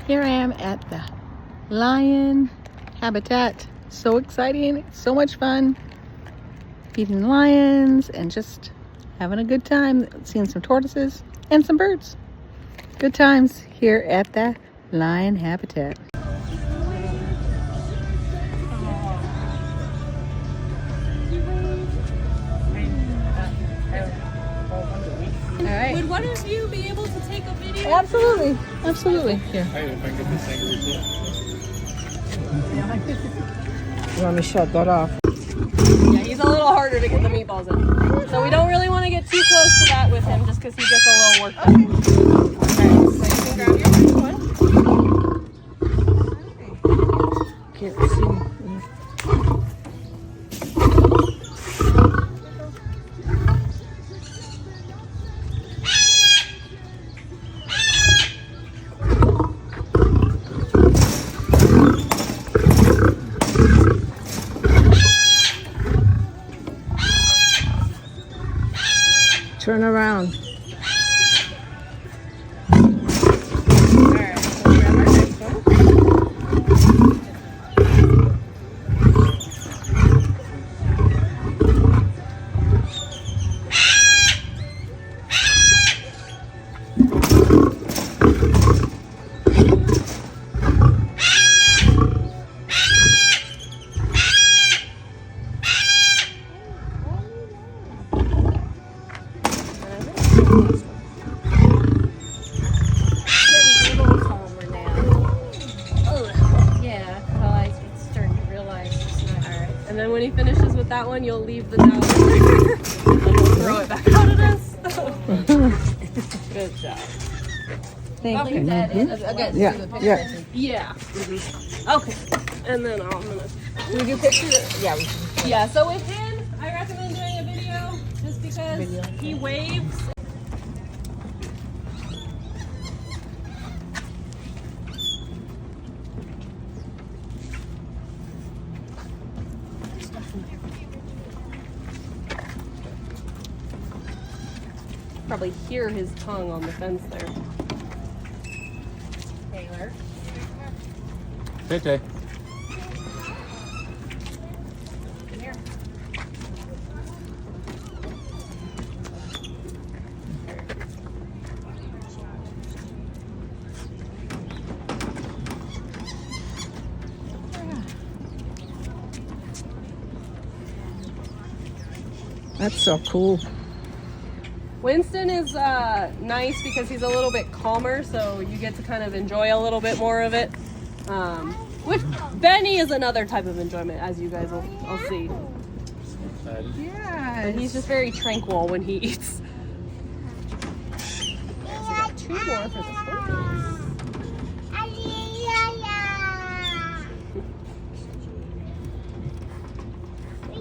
Here I am at the lion habitat. So exciting, so much fun. Feeding lions and just having a good time, seeing some tortoises and some birds. Good times here at the lion habitat. All right. Would one of you be able to take a video? Absolutely, absolutely. Here. Hey, if I can get this thing Let me shut that off. Yeah, he's a little harder to get the meatballs in. So we don't really want to get too close to that with him just because he gets a little worked up. Okay, so you can grab your first one. Can't see. Turn around. Alright, so grab our next one. And then when he finishes with that one, you'll leave the towel there. And we'll throw it back out at us. Good job. Thank you. Yeah, yeah. Yeah. Okay. And then I'm gonna. Do we do pictures? Yeah, we can. Yeah. So with him, I recommend doing a video just because he waves. Probably hear his tongue on the fence there. Taylor. Tay. Come here. That's so cool. Winston is nice because he's a little bit calmer, so you get to kind of enjoy a little bit more of it. Which Benny is another type of enjoyment, as you guys will see. Yeah. But he's just very tranquil when he eats. So we got 2 more for this one.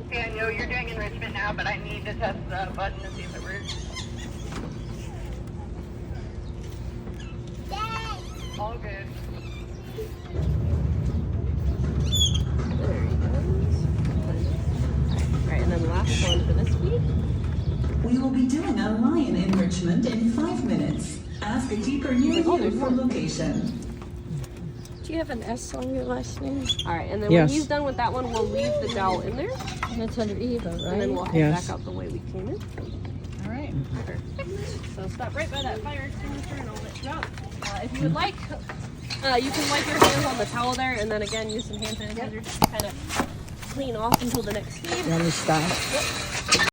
Okay, I know you're doing enrichment now, but I need to test the button to see if it works. All good. There he goes. Alright, and then the last one for this week. We will be doing a lion enrichment in 5 minutes. Ask a keeper near you for location. Do you have an S on your last name? Alright, and then Yes. when he's done with that one, we'll leave the dowel in there. And it's under Eva, And then right? we'll head Yes. back out the way we came in. Alright, perfect. So stop right by that fire extinguisher and I'll let you out. If you would like, you can wipe your hands on the towel there and then again use some hand sanitizer just to kind of clean off until the next feed. Let me stop.